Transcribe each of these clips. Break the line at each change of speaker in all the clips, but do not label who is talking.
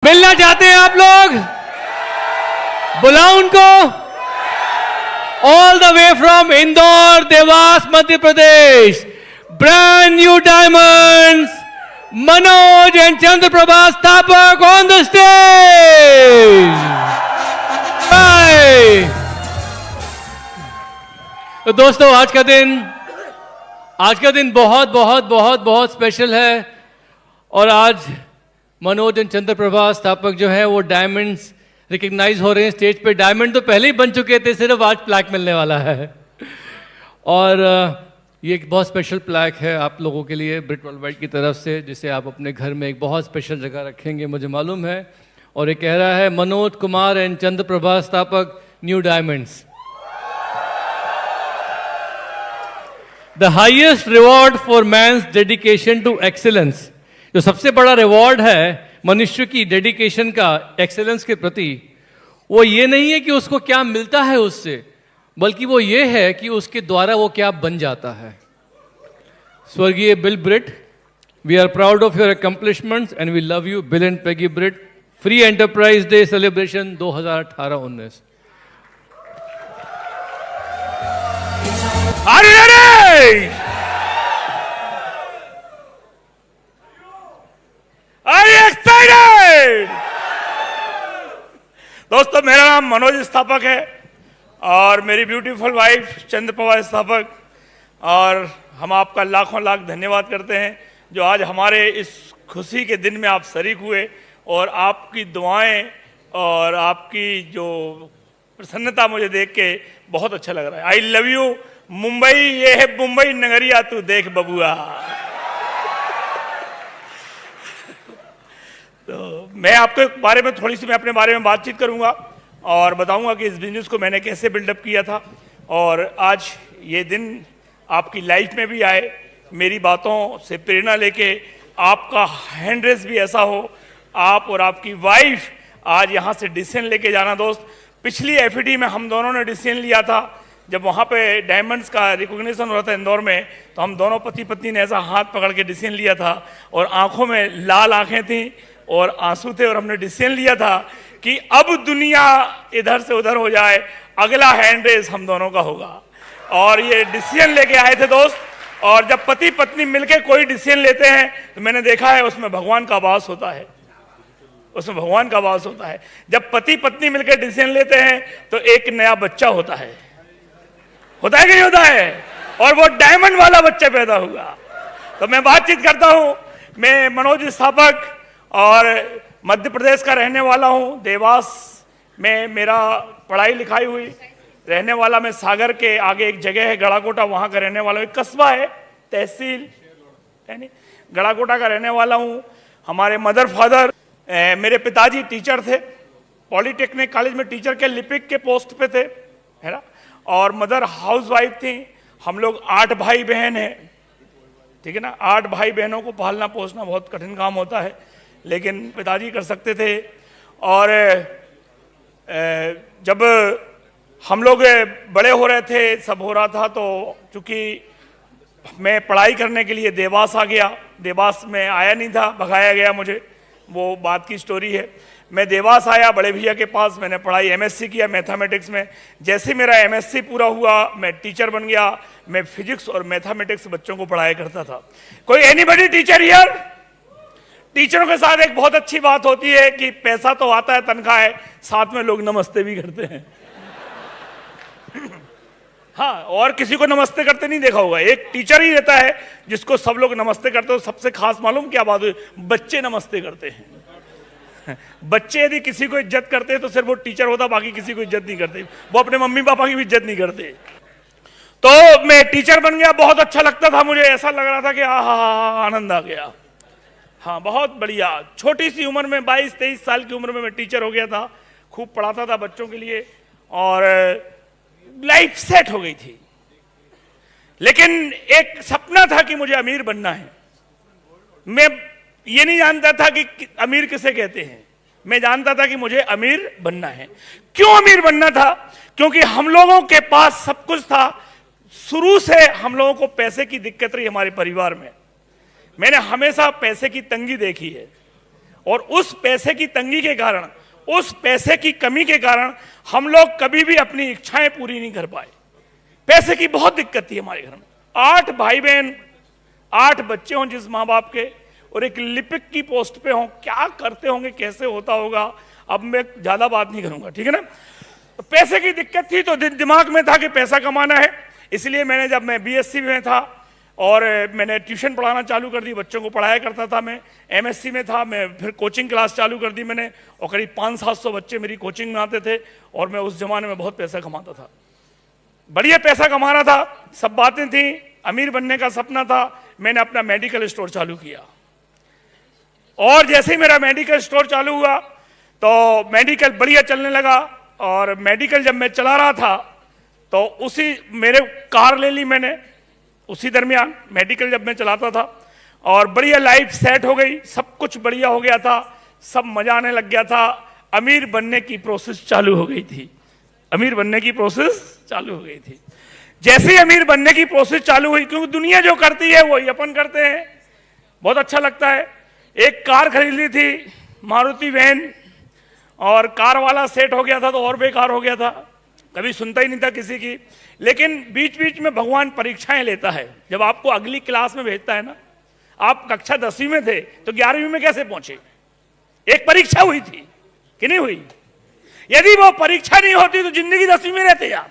मिलना चाहते हैं आप लोग? बुलाओ उनको। All the way from Indore, Dewas, Madhya Pradesh, brand new diamonds, Manoj and Chandraprabha स्थापक ऑन द स्टेज। तो दोस्तों, आज का दिन बहुत बहुत बहुत बहुत स्पेशल है। और आज मनोज एंड चंद्रप्रभा स्थापक जो है वो डायमंड्स रिकग्नाइज हो रहे हैं स्टेज पे। डायमंड तो पहले ही बन चुके थे, सिर्फ आज प्लैक मिलने वाला है। और ये एक बहुत स्पेशल प्लैक है आप लोगों के लिए ब्रिट वर्ल्ड वाइड की तरफ से, जिसे आप अपने घर में एक बहुत स्पेशल जगह रखेंगे, मुझे मालूम है। और ये कह रहा है Manoj Kumar and Chandraprabha Sthapak new diamonds. The highest reward for man's dedication to excellence. जो सबसे बड़ा रिवॉर्ड है मनुष्य की डेडिकेशन का एक्सेलेंस के प्रति, वो ये नहीं है कि उसको क्या मिलता है उससे, बल्कि वो ये है कि उसके द्वारा वो क्या बन जाता है। स्वर्गीय Bill Britt, we are proud of your accomplishments and we love you. Bill and Peggy Britt free enterprise day celebration 2018-19।
दोस्तों, मेरा नाम मनोज स्थापक है और मेरी ब्यूटीफुल वाइफ चंद्रप्रभा स्थापक, और हम आपका लाखों लाख धन्यवाद करते हैं जो आज हमारे इस खुशी के दिन में आप शरीक हुए। और आपकी दुआएं और आपकी जो प्रसन्नता मुझे देख के बहुत अच्छा लग रहा है। आई लव यू मुंबई, ये है मुंबई नगरिया, तू देख बबुआ। तो मैं आपके बारे में थोड़ी सी मैं अपने बारे में बातचीत करूंगा और बताऊंगा कि इस बिजनेस को मैंने कैसे बिल्डअप किया था। और आज ये दिन आपकी लाइफ में भी आए, मेरी बातों से प्रेरणा लेके आपका हैंड रेस भी ऐसा हो, आप और आपकी वाइफ आज यहाँ से डिसीजन लेके जाना। दोस्त, पिछली एफईडी में हम दोनों ने डिसीजन लिया था, जब वहाँ पे डायमंड्स का रिकॉग्निशन हो रहा था इंदौर में, तो हम दोनों पति पत्नी ने ऐसा हाथ पकड़ के डिसीजन लिया था और आंखों में लाल आंखें थी और आंसू थे, और हमने डिसीजन लिया था कि अब दुनिया इधर से उधर हो जाए, अगला हैंड रेस हम दोनों का होगा। और ये डिसीजन लेके आए थे दोस्त। और जब पति पत्नी मिलके कोई डिसीजन लेते हैं तो मैंने देखा है उसमें भगवान का वास होता है, उसमें भगवान का वास होता है। जब पति पत्नी मिलकर डिसीजन लेते हैं तो एक नया बच्चा होता है कि नहीं होता है? और वो डायमंड वाला बच्चा पैदा हुआ। तो मैं बातचीत करता हूं। मैं मनोज स्थापक और मध्य प्रदेश का रहने वाला हूं। देवास में मेरा पढ़ाई लिखाई हुई। रहने वाला मैं सागर के आगे एक जगह है गड़ाकोटा, वहां का रहने वाला हूं। एक कस्बा है, तहसील यानी गड़ाकोटा का रहने वाला हूं। हमारे मदर फादर, मेरे पिताजी टीचर थे, पॉलिटेक्निक कॉलेज में टीचर के लिपिक के पोस्ट पे थे, है ना। और मदर हाउसवाइफ थी। हम लोग 8 भाई बहन हैं, ठीक है ना। 8 भाई बहनों को पालना पोसना बहुत कठिन काम होता है, लेकिन पिताजी कर सकते थे। और जब हम लोग बड़े हो रहे थे, सब हो रहा था, तो चूंकि मैं पढ़ाई करने के लिए देवास आ गया। देवास में आया नहीं था, भगाया गया मुझे, वो बात की स्टोरी है। मैं देवास आया बड़े भैया के पास, मैंने पढ़ाई एमएससी किया मैथमेटिक्स में। जैसे मेरा एमएससी पूरा हुआ मैं टीचर बन गया। मैं फिजिक्स और मैथमेटिक्स बच्चों को पढ़ाया करता था। कोई एनीबॉडी टीचर हियर? टीचरों के साथ एक बहुत अच्छी बात होती है कि पैसा तो आता है, तनख्वाह है, साथ में लोग नमस्ते भी करते हैं। हाँ, और किसी को नमस्ते करते नहीं देखा होगा। एक टीचर ही रहता है जिसको सब लोग नमस्ते करते हो। सबसे खास मालूम क्या बात हुई? बच्चे नमस्ते करते हैं। बच्चे यदि किसी को इज्जत करते हैं तो सिर्फ वो टीचर होता, बाकी किसी को इज्जत नहीं करते। वो अपने मम्मी पापा की भी इज्जत नहीं करते। तो मैं टीचर बन गया, बहुत अच्छा लगता था मुझे। ऐसा लग रहा था कि आनंद आ गया। हाँ, बहुत बढ़िया। छोटी सी उम्र में 22-23 साल की उम्र में मैं टीचर हो गया था। खूब पढ़ाता था बच्चों के लिए और लाइफ सेट हो गई थी। लेकिन एक सपना था कि मुझे अमीर बनना है। मैं ये नहीं जानता था कि अमीर किसे कहते हैं, मैं जानता था कि मुझे अमीर बनना है। क्यों अमीर बनना था? क्योंकि हम लोगों के पास सब कुछ था। शुरू से हम लोगों को पैसे की दिक्कत रही हमारे परिवार में। मैंने हमेशा पैसे की तंगी देखी है और उस पैसे की तंगी के कारण, उस पैसे की कमी के कारण हम लोग कभी भी अपनी इच्छाएं पूरी नहीं कर पाए। पैसे की बहुत दिक्कत थी हमारे घर में। 8 भाई बहन, 8 बच्चे हों जिस माँ बाप के, और एक लिपिक की पोस्ट पे हों, क्या करते होंगे, कैसे होता होगा। अब मैं ज्यादा बात नहीं करूंगा, ठीक है ना। तो पैसे की दिक्कत थी, तो दिमाग में था कि पैसा कमाना है। इसलिए मैंने, जब मैं बीएससी में था और मैंने ट्यूशन पढ़ाना चालू कर दी, बच्चों को पढ़ाया करता था। मैं एमएससी में था, मैं फिर कोचिंग क्लास चालू कर दी मैंने, और करीब 500-700 बच्चे मेरी कोचिंग में आते थे, और मैं उस जमाने में बहुत पैसा कमाता था, बढ़िया पैसा कमा रहा था, सब बातें थी, अमीर बनने का सपना था। मैंने अपना मेडिकल स्टोर चालू किया, और जैसे ही मेरा मेडिकल स्टोर चालू हुआ तो मेडिकल बढ़िया चलने लगा। और मेडिकल जब मैं चला रहा था तो उसी मेरे कार ले ली मैंने उसी दरमियान, मेडिकल जब मैं चलाता था, और बढ़िया लाइफ सेट हो गई, सब कुछ बढ़िया हो गया था, सब मजा आने लग गया था। अमीर बनने की प्रोसेस चालू हो गई थी, अमीर बनने की प्रोसेस चालू हो गई थी। जैसे ही अमीर बनने की प्रोसेस चालू हुई, क्योंकि दुनिया जो करती है वही अपन करते हैं, बहुत अच्छा लगता है। एक कार खरीद ली थी, मारुति वैन, और कार वाला सेट हो गया था तो और बेकार हो गया था, कभी सुनता ही नहीं था किसी की। लेकिन बीच बीच में भगवान परीक्षाएं लेता है। जब आपको अगली क्लास में भेजता है ना, आप कक्षा 10वीं में थे तो 11वीं में कैसे पहुंचे? एक परीक्षा हुई थी कि नहीं हुई? यदि वो परीक्षा नहीं होती तो जिंदगी 10वीं में रहते आप,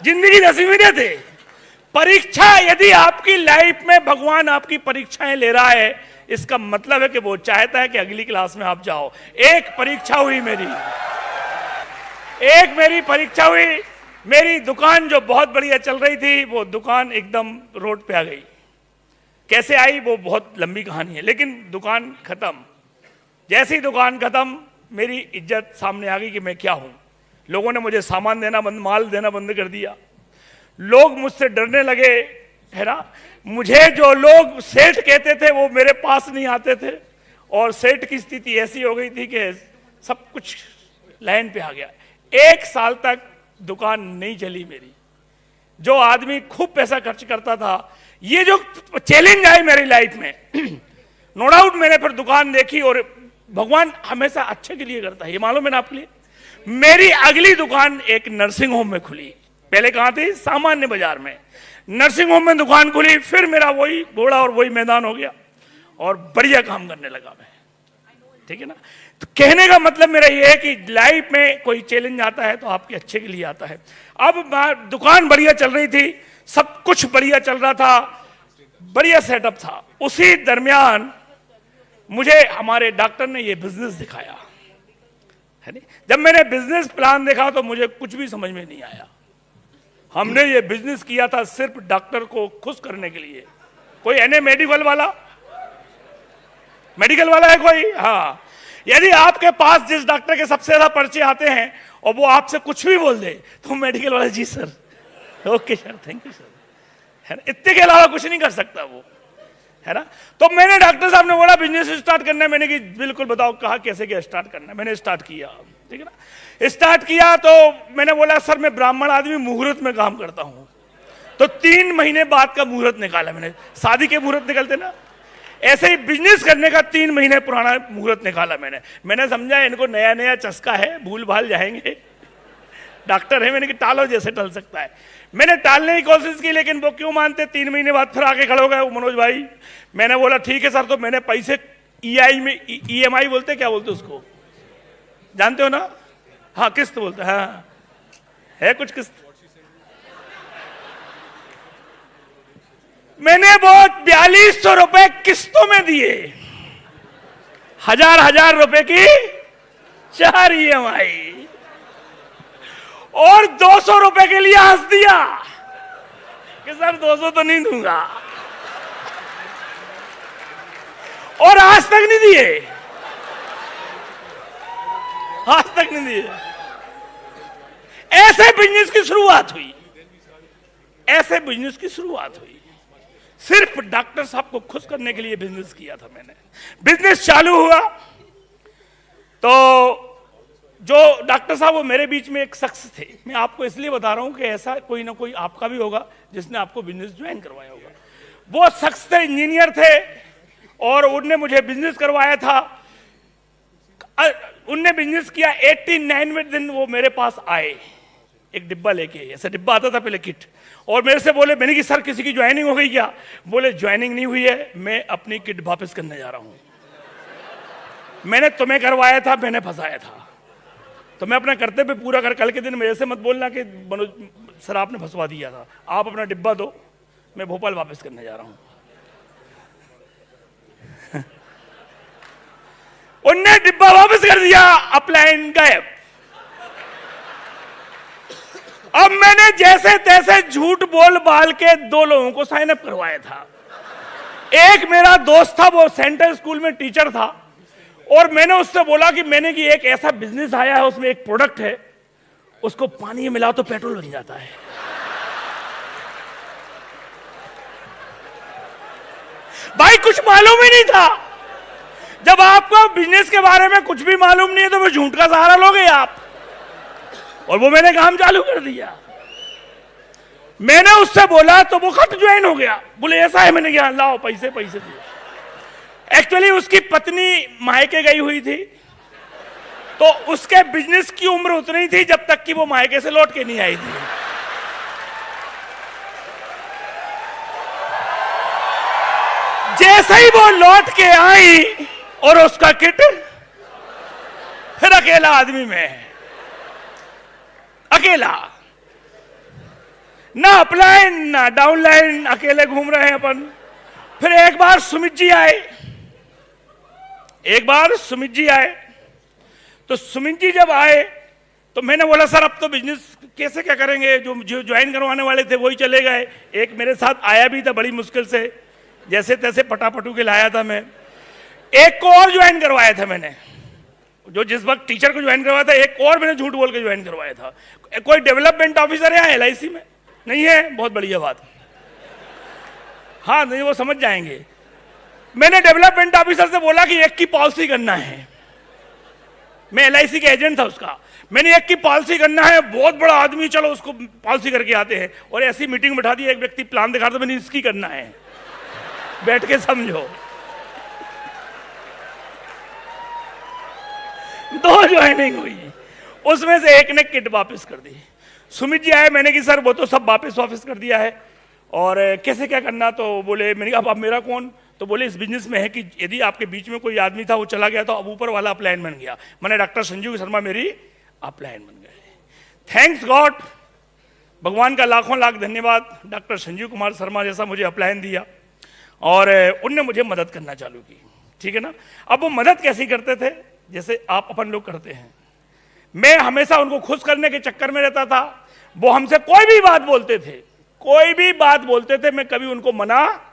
जिंदगी 10वीं में रहते। परीक्षा, यदि आपकी लाइफ में भगवान आपकी परीक्षाएं ले रहा है, इसका मतलब है कि वो चाहता है कि अगली क्लास में आप जाओ। एक परीक्षा हुई मेरी, एक मेरी परीक्षा हुई। मेरी दुकान जो बहुत बढ़िया चल रही थी, वो दुकान एकदम रोड पे आ गई। कैसे आई वो बहुत लंबी कहानी है, लेकिन दुकान खत्म। जैसे ही दुकान खत्म, मेरी इज्जत सामने आ गई कि मैं क्या हूं। लोगों ने मुझे सामान देना बंद, माल देना बंद कर दिया। लोग मुझसे डरने लगे, है ना। मुझे जो लोग सेठ कहते थे वो मेरे पास नहीं आते थे, और सेठ की स्थिति ऐसी हो गई थी कि सब कुछ लाइन पे आ गया। 1 साल तक दुकान नहीं चली मेरी। जो आदमी खूब पैसा खर्च करता था, ये जो चैलेंज आए मेरी लाइफ में, नो डाउट मैंने फिर दुकान देखी, और भगवान हमेशा अच्छे के लिए करता है, ये मालूम है ना आपके लिए। मेरी अगली दुकान एक नर्सिंग होम में खुली। पहले कहां थी? सामान्य बाजार में। नर्सिंग होम में दुकान खुली, फिर मेरा वही घोड़ा और वही मैदान हो गया, और बढ़िया काम करने लगा मैं, ठीक है ना। तो कहने का मतलब मेरा ये है कि लाइफ में कोई चैलेंज आता है तो आपके अच्छे के लिए आता है। अब दुकान बढ़िया चल रही थी, सब कुछ बढ़िया चल रहा था, बढ़िया सेटअप था। उसी दरमियान मुझे हमारे डॉक्टर ने ये बिजनेस दिखाया, है नहीं। जब मैंने बिजनेस प्लान देखा तो मुझे कुछ भी समझ में नहीं आया। हमने ये बिजनेस किया था सिर्फ डॉक्टर को खुश करने के लिए। कोई है मेडिकल वाला? मेडिकल वाला है कोई? हाँ। यदि आपके पास जिस डॉक्टर के सबसे ज्यादा पर्चे आते हैं और वो आपसे कुछ भी बोल दे, तो मेडिकल वाला जी sir, okay sir, thank you sir, है ना। इतने के अलावा कुछ नहीं कर सकता वो, है ना। तो मैंने, डॉक्टर साहब ने बोला बिजनेस स्टार्ट करना है। मैंने कि बिल्कुल बताओ, कहा कैसे क्या स्टार्ट करना है। मैंने स्टार्ट किया, ठीक है ना। स्टार्ट किया तो मैंने बोला सर मैं ब्राह्मण आदमी, मुहूर्त में काम करता हूं। तो 3 महीने बाद का मुहूर्त निकाला मैंने, शादी के मुहूर्त निकलते ना, ऐसे ही बिजनेस करने का 3 महीने पुराना मुहूर्त निकाला मैंने समझा इनको नया नया चस्का है, भूल भाल जाएंगे, डॉक्टर है, मैंने कि टालो जैसे टल सकता है। मैंने टालने की कोशिश की, लेकिन वो क्यों मानते। 3 महीने बाद फिर आके खड़े हो गए मनोज भाई। मैंने बोला ठीक है सर। तो मैंने पैसे EMI बोलते, क्या बोलते उसको, जानते हो ना? हाँ, किस्त बोलते हैं। हाँ, है कुछ किस्त। मैंने वो 4200 रुपए किस्तों में दिए, 1000 रुपए की 4 EMI, और 200 रुपए के लिए हंस दिया कि सर 200 तो नहीं दूंगा, और आज तक नहीं दिए, आज तक नहीं दिए। ऐसे बिजनेस की शुरुआत हुई, ऐसे बिजनेस की शुरुआत हुई। सिर्फ डॉक्टर साहब को खुश करने के लिए बिजनेस किया था मैंने। बिजनेस चालू हुआ तो जो डॉक्टर साहब, वो मेरे बीच में एक शख्स थे। मैं आपको इसलिए बता रहा हूं कि ऐसा कोई ना कोई आपका भी होगा जिसने आपको बिजनेस ज्वाइन करवाया होगा। वो शख्स थे, इंजीनियर थे, और उनने मुझे बिजनेस करवाया था। उनने बिजनेस किया, 89वें दिन वो मेरे पास आए एक डिब्बा लेके, ऐसा डिब्बा आता था पहले किट, और मेरे से बोले, मैंने कि सर किसी की ज्वाइनिंग हो गई क्या? बोले ज्वाइनिंग नहीं हुई है, मैं अपनी किट वापस करने जा रहा हूं। मैंने तुम्हें करवाया था, मैंने फंसाया था, तो मैं अपना कर्तव्य पूरा कर, कल के दिन मेरे से मत बोलना कि मनोज सर आपने फंसवा दिया था। आप अपना डिब्बा दो, मैं भोपाल वापस करने जा रहा हूं। उनने डिब्बा वापस कर दिया, अपलाइन गायब। अब मैंने जैसे तैसे झूठ बोल बाल के 2 लोगों को साइन अप करवाया था। एक मेरा दोस्त था, वो सेंट्रल स्कूल में टीचर था, और मैंने उससे बोला कि मैंने कि एक ऐसा बिजनेस आया है, उसमें एक प्रोडक्ट है, उसको पानी में मिलाओ तो पेट्रोल बन जाता है। भाई कुछ मालूम ही नहीं था। जब आपको बिजनेस के बारे में कुछ भी मालूम नहीं है तो फिर झूठ का सहारा लोगे आप, और वो मैंने काम चालू कर दिया। मैंने उससे बोला तो वो खत ज्वाइन हो गया। बोले ऐसा है, मैंने कहा लाओ पैसे दिए। एक्चुअली उसकी पत्नी मायके गई हुई थी, तो उसके बिजनेस की उम्र उतनी थी जब तक कि वो मायके से लौट के नहीं आई थी। जैसे ही वो लौट के आई और उसका किट फिर अकेला आदमी में, अकेला, ना अपलाइन ना डाउनलाइन, अकेले घूम रहे हैं अपन। फिर एक बार सुमित जी आए, तो सुमित जी जब आए तो मैंने बोला सर अब तो बिजनेस कैसे क्या करेंगे, जो ज्वाइन करवाने वाले थे वही चले गए। एक मेरे साथ आया भी था, बड़ी मुश्किल से जैसे तैसे पटापटू के लाया था मैं। एक को और ज्वाइन करवाया था मैंने, जो जिस वक्त टीचर को ज्वाइन करवाया था, एक और मैंने झूठ बोल के ज्वाइन करवाया था। कोई डेवलपमेंट ऑफिसर है LIC में? नहीं है, बहुत बढ़िया बात। हाँ नहीं, वो समझ जाएंगे। मैंने डेवलपमेंट ऑफिसर से बोला कि एक की पॉलिसी करना है। मैं LIC के एजेंट था उसका। मैंने एक की पॉलिसी करना है, बहुत बड़ा आदमी, चलो उसको पॉलिसी करके आते हैं। और ऐसी मीटिंग बैठा दी, एक व्यक्ति प्लान दिखा रहा था, मैंने इसकी करना है, बैठ के समझो। 2 ज्वाइनिंग हुई, उसमें से एक ने किट वापस कर दी। सुमित जी आए, मैंने कि सर वो तो सब वापस कर दिया है, और कैसे क्या करना? तो बोले, मैंने कहा अब मेरा कौन? तो बोले इस बिजनेस में है कि यदि आपके बीच में कोई आदमी था वो चला गया तो अब ऊपर वाला अपलाइन बन गया। मैंने डॉक्टर संजीव शर्मा मेरी अपलाइन बन गए। थैंक्स गॉड, भगवान का लाखों लाख धन्यवाद, डॉक्टर संजीव कुमार शर्मा जैसा मुझे अपलाइन दिया, और उनने मुझे मदद करना चालू की। ठीक है ना? अब वो मदद कैसी करते थे, जैसे आप अपन लोग करते हैं। मैं हमेशा उनको खुश करने के चक्कर में रहता था। वो हमसे कोई भी बात बोलते थे, मैं कभी उनको मना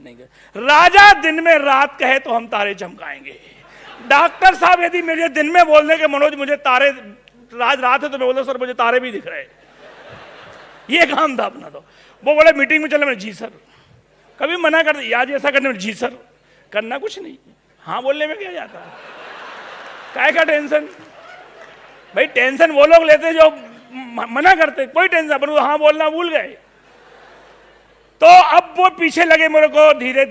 नहीं कर। राजा दिन में रात कहे तो हम तारे चमकाएंगे। डॉक्टर साहब यदि मुझे दिन में बोलने के मनोज मुझे तारे, रात है तो मैं बोलता सर मुझे तारे भी दिख रहे, ये काम था अपना। तो वो बोले मीटिंग में चले, मैं जी सर। कभी मना कर आज ऐसा करने में, जी सर, करना कुछ नहीं, हाँ बोलने में क्या जाता है, काय का टेंशन भाई? टेंशन वो लोग लेते जो मना करते, कोई टेंशन, अपन हाँ बोलना भूल गए। तो अब वो पीछे लगे मेरे को, धीरे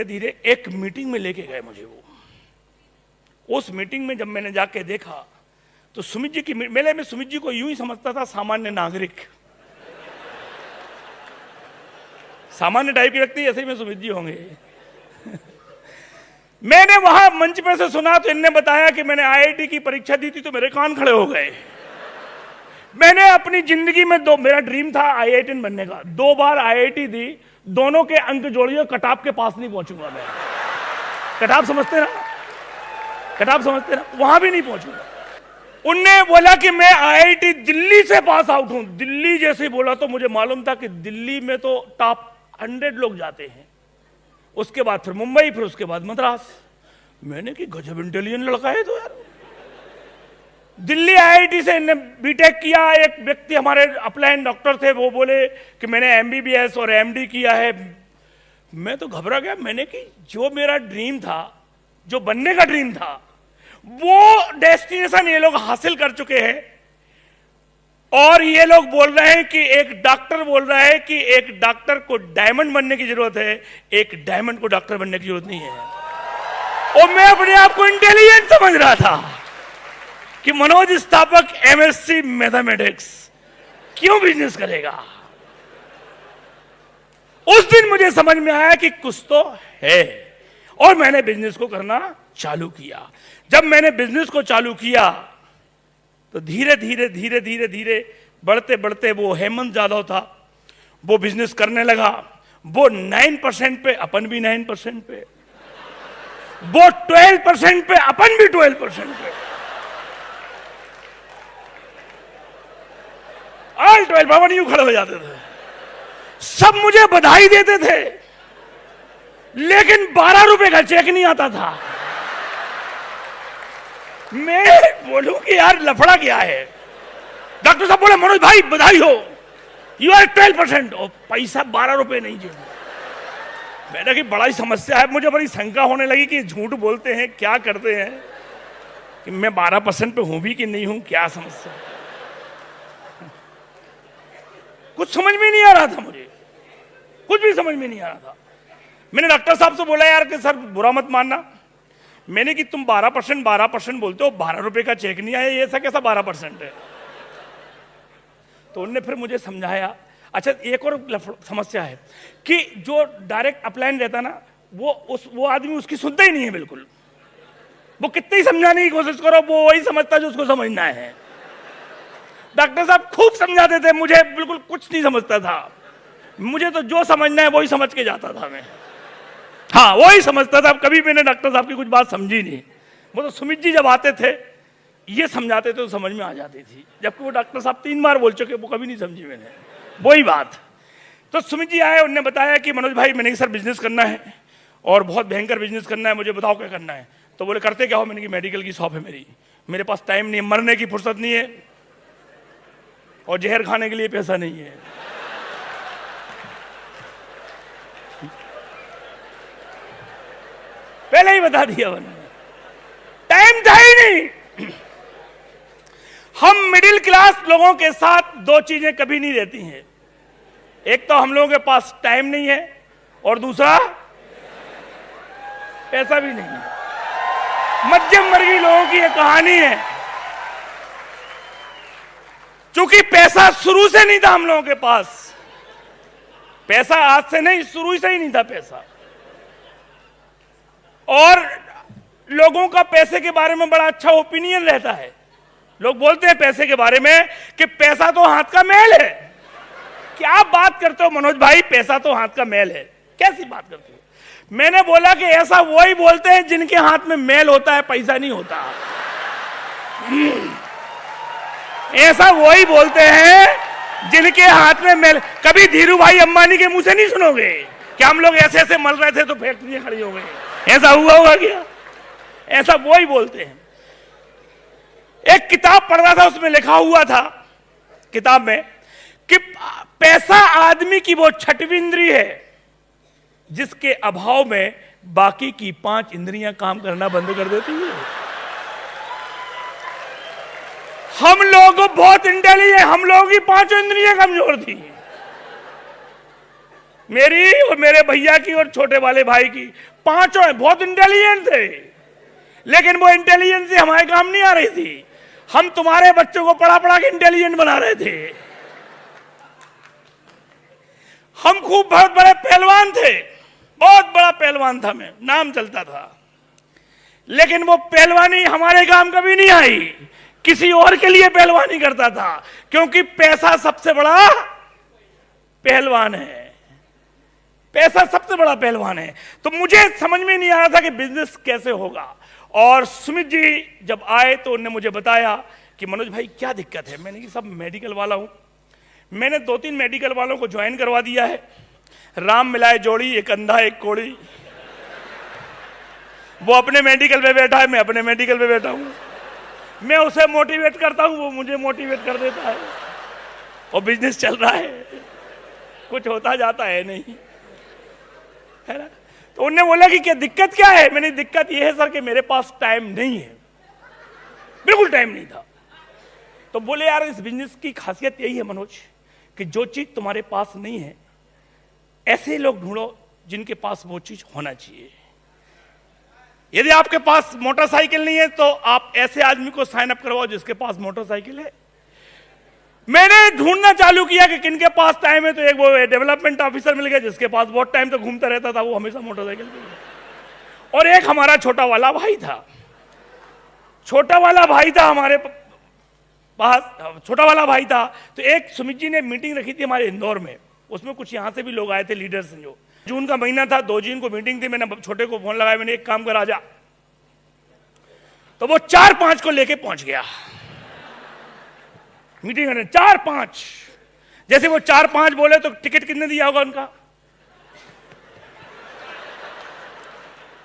धीरे एक मीटिंग में लेके गए मुझे। वो उस मीटिंग में जब मैंने जाके देखा तो सुमित जी की मेले में, सुमित जी को यूं ही समझता था सामान्य नागरिक, सामान्य टाइप के व्यक्ति, ऐसे ही में सुमित जी होंगे। मैंने वहां मंच पे से सुना तो इनने बताया कि मैंने IIT की परीक्षा दी थी, तो मेरे कान खड़े हो गए। मैंने अपनी जिंदगी में मेरा ड्रीम था IIT बनने का, 2 बार IIT दी, दोनों के अंक जोड़िए, कटाप के पास नहीं पहुंचूंगा मैं। कटाप समझते ना, वहां भी नहीं पहुंचूंगा। उनने बोला कि मैं IIT दिल्ली से पास आउट हूं। दिल्ली जैसे बोला तो मुझे मालूम था कि दिल्ली में तो टॉप 100 लोग जाते हैं, उसके बाद फिर मुंबई, फिर उसके बाद मद्रास। मैंने कि गजब इंटेलिजेंट लड़का है तो यार। दिल्ली IIT से इन्हें बीटेक किया। एक व्यक्ति हमारे अपलाइन डॉक्टर थे, वो बोले कि मैंने MBBS और MD किया है। मैं तो घबरा गया। मैंने कि जो मेरा ड्रीम था, जो बनने का ड्रीम था, वो डेस्टिनेशन ये लोग हासिल कर चुके हैं, और ये लोग बोल रहे हैं कि एक डॉक्टर बोल रहा है कि एक डॉक्टर को डायमंड बनने की जरूरत है, एक डायमंड को डॉक्टर बनने की जरूरत नहीं है। और मैं अपने आप को इंटेलिजेंट समझ रहा था कि मनोज स्थापक एमएससी मैथमेटिक्स क्यों बिजनेस करेगा। उस दिन मुझे समझ में आया कि कुछ तो है, और मैंने बिजनेस को करना चालू किया। जब मैंने बिजनेस को चालू किया तो धीरे धीरे धीरे धीरे धीरे बढ़ते बढ़ते वो हेमंत यादव था, वो बिजनेस करने लगा। वो 9% पे, अपन भी 9% पे, वो 12% पे, अपन भी 12% पे, ऑल 12। बाबा यूं खड़े हो जाते थे, सब मुझे बधाई देते थे, लेकिन 12 रुपए का चेक नहीं आता था। मैं बोलूं कि यार लफड़ा क्या है। डॉक्टर साहब बोले मनोज भाई बधाई हो, यू आर 12%, और पैसा 12 रुपए नहीं जेब में। मैंने कि बड़ा ही समस्या है। मुझे बड़ी शंका होने लगी कि झूठ बोलते हैं, क्या करते हैं, कि मैं 12% पे हूं भी कि नहीं हूं, क्या समस्या। कुछ समझ में नहीं आ रहा था, मुझे कुछ भी समझ में नहीं आ रहा था। मैंने डॉक्टर साहब से बोला यार कि सर बुरा मत मानना, मैंने कि तुम 12% बोलते हो, 12 रुपए का चेक नहीं आया, ये ऐसा कैसा 12% है। तो उन्होंने फिर मुझे समझाया। अच्छा एक और समस्या है कि जो डायरेक्ट अपलाइन रहता ना, वो आदमी उसकी सुनता ही नहीं है बिल्कुल। वो कितनी समझाने की कोशिश करो, वो वही समझता जो उसको समझना है। डॉक्टर साहब खूब समझाते थे, मुझे बिल्कुल कुछ नहीं समझता था। मुझे तो जो समझना है वही समझ के जाता था मैं, हाँ वही समझता था। कभी मैंने डॉक्टर साहब की कुछ बात समझी नहीं। वो तो सुमित जी जब आते थे ये समझाते थे तो समझ में आ जाती थी, जबकि वो डॉक्टर साहब 3 बार बोल चुके, वो कभी नहीं समझी मैंने वही बात। तो सुमित जी आए, उन्होंने बताया कि मनोज भाई मैंने सर बिजनेस करना है और बहुत भयंकर बिजनेस करना है, मुझे बताओ क्या करना है। तो बोले करते क्या हो। मैंने कि मेडिकल की शॉप है मेरे पास टाइम नहीं है, मरने की फुर्सत नहीं है और जहर खाने के लिए पैसा नहीं है। पहले ही बता दिया उन्होंने, टाइम था ही नहीं। हम मिडिल क्लास लोगों के साथ 2 चीजें कभी नहीं रहती हैं, एक तो हम लोगों के पास टाइम नहीं है और दूसरा पैसा भी नहीं है। मध्यम वर्गीय लोगों की यह कहानी है। चूंकि पैसा शुरू से नहीं था हम लोगों के पास, पैसा आज से नहीं, शुरू से ही नहीं था पैसा। और लोगों का पैसे के बारे में बड़ा अच्छा ओपिनियन रहता है। लोग बोलते हैं पैसे के बारे में कि पैसा तो हाथ का मैल है। क्या बात करते हो मनोज भाई, पैसा तो हाथ का मैल है, कैसी बात करते हो। मैंने बोला कि ऐसा वही बोलते हैं जिनके हाथ में मैल होता है, पैसा नहीं होता। ऐसा वही बोलते हैं जिनके हाथ में मैल। कभी धीरू भाई अंबानी के मुंह से नहीं सुनोगे कि हम लोग ऐसे ऐसे मल रहे थे तो फैक्ट्रियां खड़ी हो गई, ऐसा हुआ होगा क्या। ऐसा वो ही बोलते हैं। एक किताब पढ़ रहा था, उसमें लिखा हुआ था किताब में कि पैसा आदमी की वो 6वीं इंद्री है जिसके अभाव में बाकी की 5 इंद्रियां काम करना बंद कर देती है। हम लोग बहुत इंटेलिजेंट, हम लोगों की 5 इंद्रियां कमजोर थी, मेरी और मेरे भैया की और छोटे वाले भाई की। 5 बहुत इंटेलिजेंट थे, लेकिन वो इंटेलिजेंस से हमारे काम नहीं आ रही थी। हम तुम्हारे बच्चों को पढ़ा पढ़ा के इंटेलिजेंट बना रहे थे। हम खूब बहुत बड़े पहलवान थे, बहुत बड़ा पहलवान था मैं, नाम चलता था, लेकिन वो पहलवानी हमारे काम कभी नहीं आई। किसी और के लिए पहलवानी करता था, क्योंकि पैसा सबसे बड़ा पहलवान है। पैसा सबसे बड़ा पहलवान है। तो मुझे समझ में नहीं आ रहा था कि बिजनेस कैसे होगा। और सुमित जी जब आए तो उन्होंने मुझे बताया कि मनोज भाई क्या दिक्कत है। मैंने कि सब मेडिकल वाला हूं। मैंने 2-3 मेडिकल वालों को ज्वाइन करवा दिया है। राम मिलाए जोड़ी, एक अंधा एक कोड़ी। वो अपने मेडिकल पे बैठा है, मैं अपने मेडिकल पे बैठा हूं। मैं उसे मोटिवेट करता हूं, वो मुझे मोटिवेट कर देता है, और बिजनेस चल रहा है। कुछ होता जाता है नहीं, है ना। तो उन्होंने बोला कि क्या दिक्कत क्या है। मैंने दिक्कत यह है सर कि मेरे पास टाइम नहीं है, बिल्कुल टाइम नहीं था। तो बोले यार इस बिजनेस की खासियत यही है मनोज कि जो चीज तुम्हारे पास नहीं है ऐसे लोग ढूंढो जिनके पास वो चीज होना चाहिए। यदि आपके पास मोटरसाइकिल नहीं है तो आप ऐसे आदमी को साइन अप करवाओ जिसके पास मोटरसाइकिल है। मैंने ढूंढना चालू किया कि किनके पास टाइम है, तो एक वो डेवलपमेंट ऑफिसर मिल गया जिसके पास बहुत टाइम तक घूमता रहता था, वो हमेशा मोटरसाइकिल पे। और एक हमारा छोटा वाला भाई था, छोटा वाला भाई था हमारे पास, छोटा वाला भाई था। तो एक सुमित जी ने मीटिंग रखी थी हमारे इंदौर में, उसमें कुछ यहां से भी लोग आए थे लीडर्स। जो जून का महीना था, 2 जून को मीटिंग थी। मैंने छोटे को फोन लगाया, मैंने एक काम कर आजा, तो वो 4-5 को लेके पहुंच गया मीटिंग करने। 4-5 जैसे वो 4-5 बोले तो टिकट कितने दिया होगा उनका?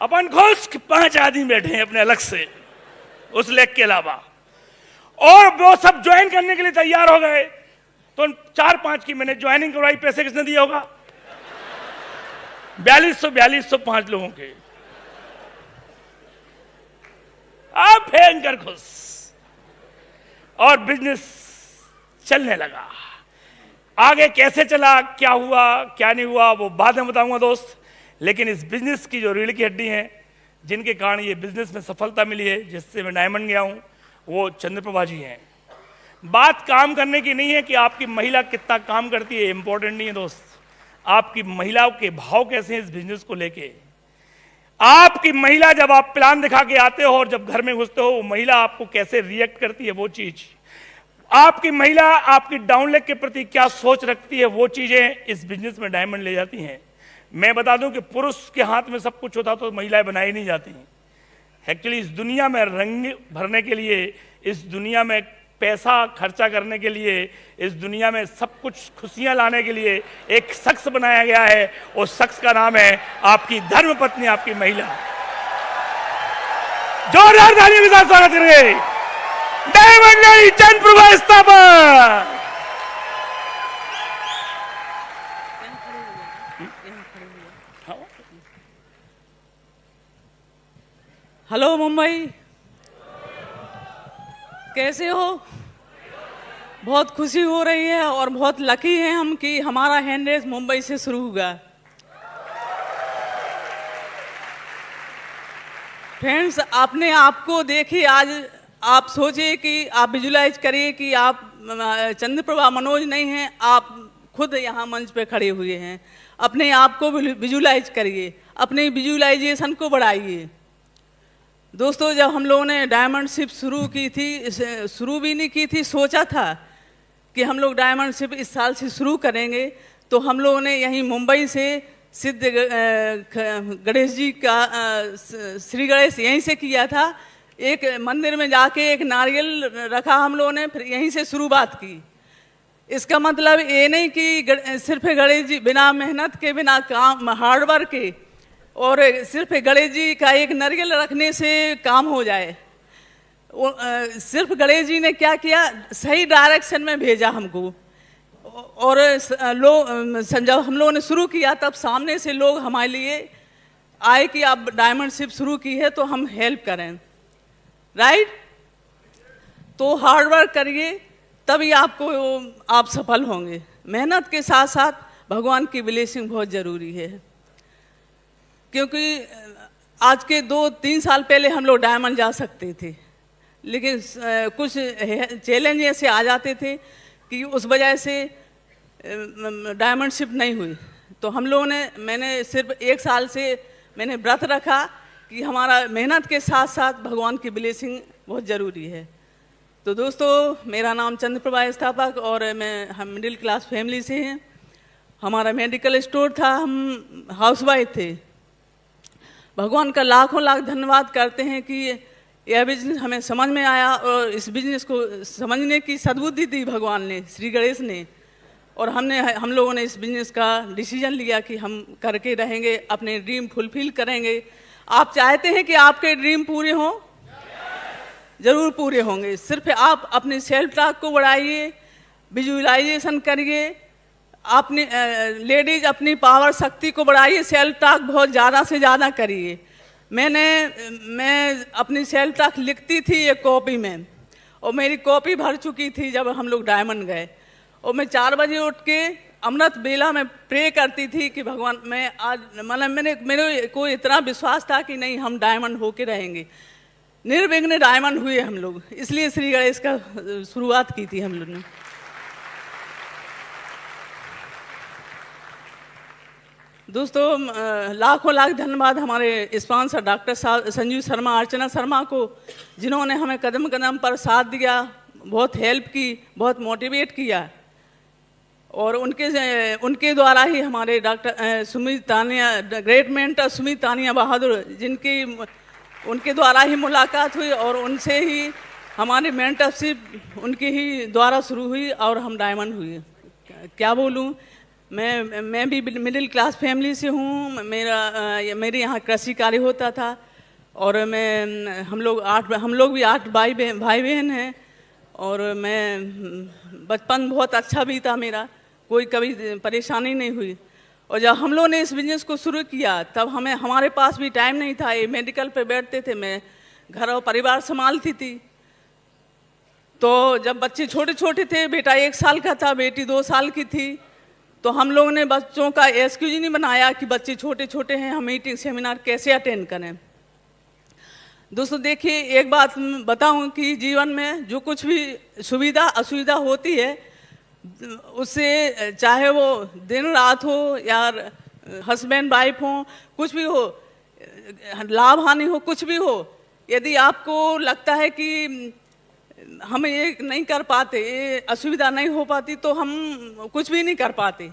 अपन खुश 5 आदमी बैठे हैं अपने अलग से उस लेक के अलावा, और वो सब ज्वाइन करने के लिए तैयार हो गए। तो 4-5 की मैंने ज्वाइनिंग करवाई, पैसे किसने दिया होगा? 4200 5 लोगों के। आप भयंकर खुश, और बिजनेस चलने लगा। आगे कैसे चला, क्या हुआ क्या नहीं हुआ, वो बाद में बताऊंगा दोस्त। लेकिन इस बिजनेस की जो रीढ़ की हड्डी है, जिनके कारण ये बिजनेस में सफलता मिली है, जिससे मैं डायमंड गया हूं, वो चंद्रप्रभा जी हैं। बात काम करने की नहीं है कि आपकी महिला कितना काम करती है, इंपॉर्टेंट नहीं है दोस्त। आपकी महिलाओं के भाव कैसे हैं इस बिजनेस को लेके। आपकी महिला जब आप प्लान दिखा के आते हो और जब घर में घुसते हो, वो महिला आपको कैसे रिएक्ट करती है, वो चीज। आपकी महिला आपकी डाउन लेग के प्रति क्या सोच रखती है, वो चीजें इस बिजनेस में डायमंड ले जाती हैं। मैं बता दूं कि पुरुष के हाथ में सब कुछ होता तो महिलाएं बनाई नहीं जाती। एक्चुअली इस दुनिया में रंग भरने के लिए, इस दुनिया में पैसा खर्चा करने के लिए, इस दुनिया में सब कुछ खुशियां लाने के लिए एक शख्स बनाया गया है। उस शख्स का नाम है आपकी धर्मपत्नी, आपकी महिला। जोरदार तालियों के साथ स्वागत करेंगे डायमंड चंद्रप्रभा स्थापक।
हेलो मुंबई, कैसे हो? बहुत खुशी हो रही है और बहुत लकी हैं हम कि हमारा हैंड रेस मुंबई से शुरू हुआ। फ्रेंड्स, आपने आपको देखी, आज आप सोचिए कि आप विजुलाइज करिए कि आप चंद्रप्रभा मनोज नहीं हैं, आप खुद यहाँ मंच पे खड़े हुए हैं। अपने आप को विजुलाइज करिए, अपने विजुलाइजेशन को बढ़ाइए। दोस्तों, जब हम लोगों ने डायमंडशिप शुरू की थी, शुरू भी नहीं की थी, सोचा था कि हम लोग डायमंडशिप इस साल से शुरू करेंगे, तो हम लोगों ने यहीं मुंबई से सिद्ध गणेश जी का श्री गणेश यहीं से किया था। एक मंदिर में जाके एक नारियल रखा हम लोगों ने, फिर यहीं से शुरुआत की। इसका मतलब ये नहीं कि सिर्फ गणेश जी बिना मेहनत के, बिना काम हार्डवर्क के और सिर्फ गणेश जी का एक नारियल रखने से काम हो जाए। सिर्फ गणेश जी ने क्या किया, सही डायरेक्शन में भेजा हमको। और जब हम लोगों ने शुरू किया तब सामने से लोग हमारे लिए आए कि आप डायमंडशिप शुरू की है तो हम हेल्प करें, राइट? तो हार्डवर्क करिए, तभी आप सफल होंगे। मेहनत के साथ साथ भगवान की ब्लेसिंग बहुत ज़रूरी है, क्योंकि आज के 2-3 साल पहले हम लोग डायमंड जा सकते थे, लेकिन कुछ चैलेंज ऐसे आ जाते थे कि उस वजह से डायमंडशिप नहीं हुई। तो हम लोगों ने, मैंने सिर्फ 1 साल से मैंने व्रत रखा कि हमारा मेहनत के साथ साथ भगवान की ब्लेसिंग बहुत ज़रूरी है। तो दोस्तों, मेरा नाम चंद्रप्रभा स्थापक और हम मिडिल क्लास फैमिली से हैं। हमारा मेडिकल स्टोर था, हम हाउसवाइफ थे। भगवान का लाखों लाख धन्यवाद करते हैं कि यह बिजनेस हमें समझ में आया और इस बिजनेस को समझने की सद्बुद्धि दी भगवान ने, श्री गणेश ने। और हम लोगों ने इस बिजनेस का डिसीजन लिया कि हम करके रहेंगे, अपने ड्रीम फुलफिल करेंगे। आप चाहते हैं कि आपके ड्रीम पूरे हों? ज़रूर पूरे होंगे। सिर्फ आप अपने सेल्फ टॉक को बढ़ाइए, विजुअलाइजेशन करिए, अपनी लेडीज अपनी पावर शक्ति को बढ़ाइए, सेल्फ टॉक बहुत ज़्यादा से ज़्यादा करिए। मैं अपनी सेल्फ टॉक लिखती थी एक कॉपी में, और मेरी कॉपी भर चुकी थी जब हम लोग डायमंड गए। और मैं 4 बजे उठ के अमृत बेला में प्रे करती थी कि भगवान मैं आज मतलब मेरे को इतना विश्वास था कि नहीं हम डायमंड होके रहेंगे। निर्विघ्न डायमंड हुए हम लोग, इसलिए श्री गणेश का शुरुआत की थी हम लोग ने। दोस्तों लाखों लाख धन्यवाद हमारे स्पॉन्सर डॉक्टर संजीव शर्मा, अर्चना शर्मा को, जिन्होंने हमें कदम कदम पर साथ दिया, बहुत हेल्प की, बहुत मोटिवेट किया। और उनके द्वारा ही हमारे doctor Sumit Tania, great mentor Sumit Tania Bahadur, उनके द्वारा ही मुलाकात हुई और उनसे ही हमारी मेंटरशिप उनके ही द्वारा शुरू हुई और हम डायमंड हुए। क्या बोलूँ, मैं भी मिडिल क्लास फैमिली से हूँ। मेरे यहाँ कृषि कार्य होता था और हम लोग भी 8 भाई बहन हैं। और मैं बचपन बहुत अच्छा बीता मेरा, कोई कभी परेशानी नहीं हुई। और जब हम लोग ने इस बिजनेस को शुरू किया तब हमारे पास भी टाइम नहीं था। ये मेडिकल पे बैठते थे, मैं घर और परिवार संभालती थी। तो जब बच्चे छोटे छोटे थे, बेटा 1 साल का था, बेटी 2 साल की थी, तो हम लोगों ने बच्चों का एक्सक्यूज नहीं बनाया कि बच्चे छोटे छोटे हैं, हम मीटिंग सेमिनार कैसे अटेंड करें। दोस्तों देखिए, एक बात बताऊं कि जीवन में जो कुछ भी सुविधा असुविधा होती है, उससे चाहे वो दिन रात हो या हस्बैंड वाइफ हो, कुछ भी हो, लाभ हानि हो, कुछ भी हो, यदि आपको लगता है कि हम ये नहीं कर पाते, ये असुविधा नहीं हो पाती, तो हम कुछ भी नहीं कर पाते।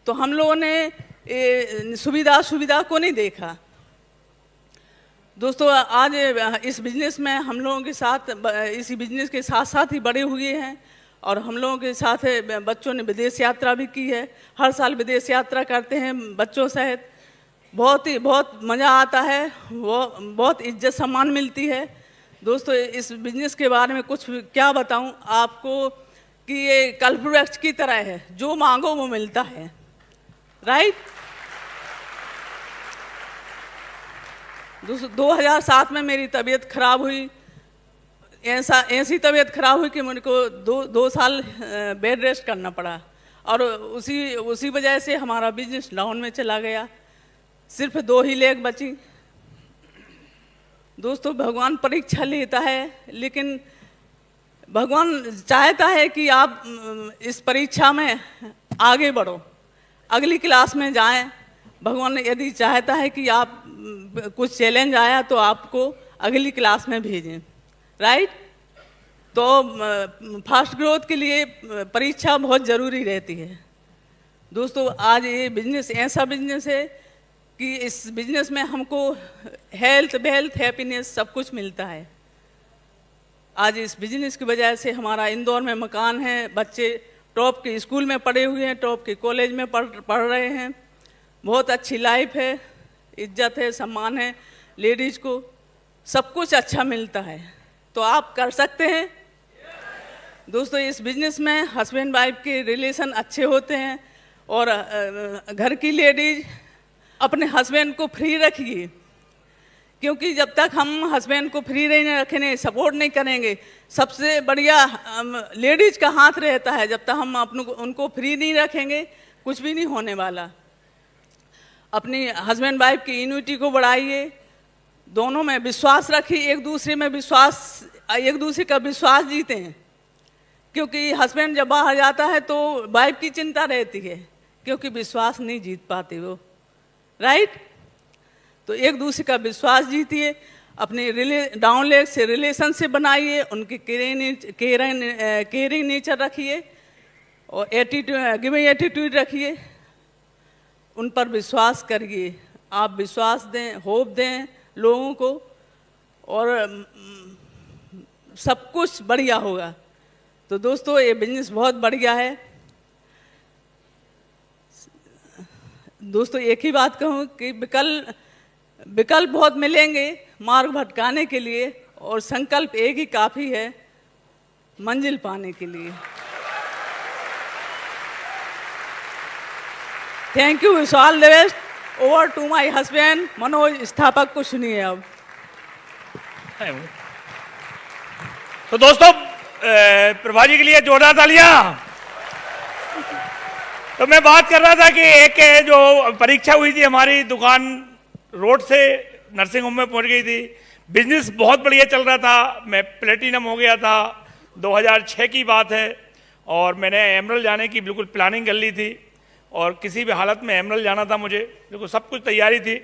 तो हम लोगों ने सुविधा को नहीं देखा। दोस्तों आज इस बिजनेस में हम लोगों के साथ, इसी बिजनेस के साथ साथ ही बड़े हुए हैं और हम लोगों के साथ बच्चों ने विदेश यात्रा भी की है। हर साल विदेश यात्रा करते हैं बच्चों सहित, बहुत मज़ा आता है, वो बहुत इज्जत सम्मान मिलती है। दोस्तों इस बिजनेस के बारे में कुछ क्या बताऊं आपको कि ये कल्पवृक्ष की तरह है, जो मांगो वो मिलता है, राइट। दोस्तों 2007 में मेरी तबीयत खराब हुई, ऐसी तबीयत खराब हुई कि मेरे को दो साल बेड रेस्ट करना पड़ा और उसी वजह से हमारा बिजनेस डाउन में चला गया। सिर्फ 2 ही लेग बची। दोस्तों भगवान परीक्षा लेता है, लेकिन भगवान चाहता है कि आप इस परीक्षा में आगे बढ़ो, अगली क्लास में जाएं। भगवान यदि चाहता है कि आप कुछ चैलेंज आया तो आपको अगली क्लास में भेजें, राइट। तो फास्ट ग्रोथ के लिए परीक्षा बहुत ज़रूरी रहती है। दोस्तों आज ये बिजनेस ऐसा बिजनेस है कि इस बिजनेस में हमको हेल्थ वेल्थ हैप्पीनेस सब कुछ मिलता है। आज इस बिजनेस की वजह से हमारा इंदौर में मकान है, बच्चे टॉप के स्कूल में पढ़े हुए हैं, टॉप के कॉलेज में पढ़ रहे हैं, बहुत अच्छी लाइफ है, इज्जत है, सम्मान है, लेडीज़ को सब कुछ अच्छा मिलता है। तो आप कर सकते हैं। दोस्तों इस बिजनेस में हस्बैंड वाइफ के रिलेशन अच्छे होते हैं और घर की लेडीज अपने हस्बैंड को फ्री रखिए, क्योंकि जब तक हम हस्बैंड को फ्री नहीं रखेंगे, सपोर्ट नहीं करेंगे, सबसे बढ़िया लेडीज का हाथ रहता है। जब तक हम उनको फ्री नहीं रखेंगे कुछ भी नहीं होने वाला। अपनी हस्बैंड वाइफ की यूनिटी को बढ़ाइए, दोनों में विश्वास रखिए, एक दूसरे का विश्वास जीते हैं। क्योंकि हस्बैंड जब बाहर जाता है तो वाइफ की चिंता रहती है, क्योंकि विश्वास नहीं जीत पाते वो, राइट। तो एक दूसरे का विश्वास जीतिए, अपने डाउन लेग से रिलेशनशिप बनाइए, उनकी केयरिंग नेचर रखिए और गिविंग एटीट्यूड रखिए, उन पर विश्वास करिए। आप विश्वास दें, होप दें लोगों को और सब कुछ बढ़िया होगा। तो दोस्तों ये बिजनेस बहुत बढ़िया है। दोस्तों एक ही बात कहूँ कि विकल्प बहुत मिलेंगे मार्ग भटकाने के लिए, और संकल्प एक ही काफ़ी है मंजिल पाने के लिए। Thank you, wish all the best. Over to my husband Manoj, Sthapak को सुनिए अब।
तो दोस्तों प्रभा जी के लिए जोरदार तालियां। तो मैं बात कर रहा था कि एक जो परीक्षा हुई थी हमारी, दुकान रोड से नर्सिंग होम में पहुंच गई थी, बिजनेस बहुत बढ़िया चल रहा था, मैं प्लेटिनम हो गया था, 2006 की बात है, और मैंने एमरल्ड जाने की बिल्कुल प्लानिंग कर ली थी, और किसी भी हालत में एमरल्ड जाना था मुझे, बिल्कुल सब कुछ तैयारी थी।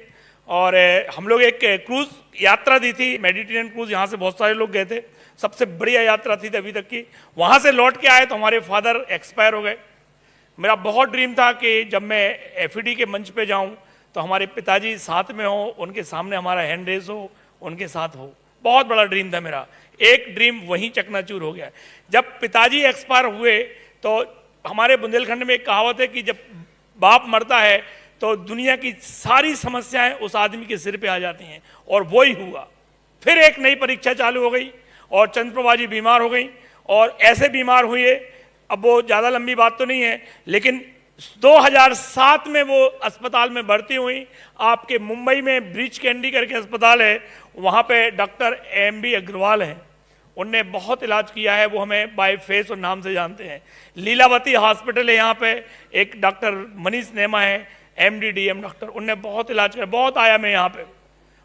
और हम लोग एक क्रूज़ यात्रा दी थी, मेडिटेरियन क्रूज़, यहाँ से बहुत सारे लोग गए थे, सबसे बढ़िया यात्रा थी अभी तक की। वहाँ से लौट के आए तो हमारे फादर एक्सपायर हो गए। मेरा बहुत ड्रीम था कि जब मैं एफईडी के मंच पे जाऊं तो हमारे पिताजी साथ में हो, उनके सामने हमारा हैंड रेस हो, उनके साथ हो। बहुत बड़ा ड्रीम था मेरा, एक ड्रीम वहीं चकनाचूर हो गया। जब पिताजी एक्सपायर हुए तो हमारे बुंदेलखंड में एक कहावत है कि जब बाप मरता है तो दुनिया की सारी समस्याएं उस आदमी के सिर पे आ जाती हैं, और वो ही हुआ। फिर एक नई परीक्षा चालू हो गई और चंद्रप्रभा जी बीमार हो गई, और ऐसे बीमार हुए, अब वो ज़्यादा लंबी बात तो नहीं है, लेकिन 2007 में वो अस्पताल में भर्ती हुई। आपके मुंबई में ब्रीच कैंडी करके अस्पताल है, वहाँ पे डॉक्टर MB अग्रवाल हैं, उनने बहुत इलाज किया है, वो हमें बाय फेस और नाम से जानते हैं। लीलावती हॉस्पिटल है यहाँ पे, एक डॉक्टर मनीष नेमा है, MD DM डॉक्टर, उनने बहुत इलाज किया, बहुत आया मैं यहाँ पे।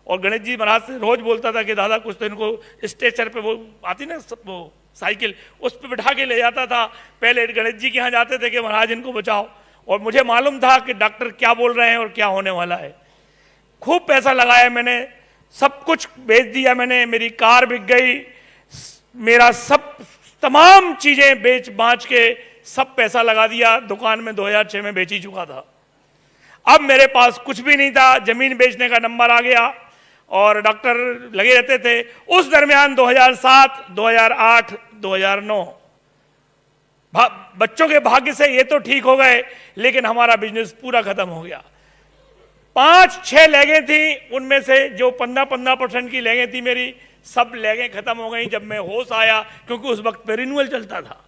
और गणेश जी महाराज से रोज बोलता था कि दादा कुछ तो इनको स्ट्रेचर पे, वो आती ना वो साइकिल, उस पर बिठा के ले जाता था। पहले गणेश जी के यहाँ जाते थे कि महाराज इनको बचाओ, और मुझे मालूम था कि डॉक्टर क्या बोल रहे हैं और क्या होने वाला है। खूब पैसा लगाया मैंने, सब कुछ बेच दिया मैंने, मेरी कार बिक गई, मेरा सब तमाम चीजें बेच बाँच के सब पैसा लगा दिया, दुकान में 2006 में बेच ही चुका था। अब मेरे पास कुछ भी नहीं था, जमीन बेचने का नंबर आ गया और डॉक्टर लगे रहते थे। उस दरमियान 2007, 2008, 2009 बच्चों के भाग्य से ये तो ठीक हो गए, लेकिन हमारा बिजनेस पूरा खत्म हो गया। 5-6 लेगें थी, उनमें से जो 15% की लेगें थी मेरी, सब लेगें खत्म हो गई जब मैं होश आया, क्योंकि उस वक्त पे रिन्यूअल चलता था।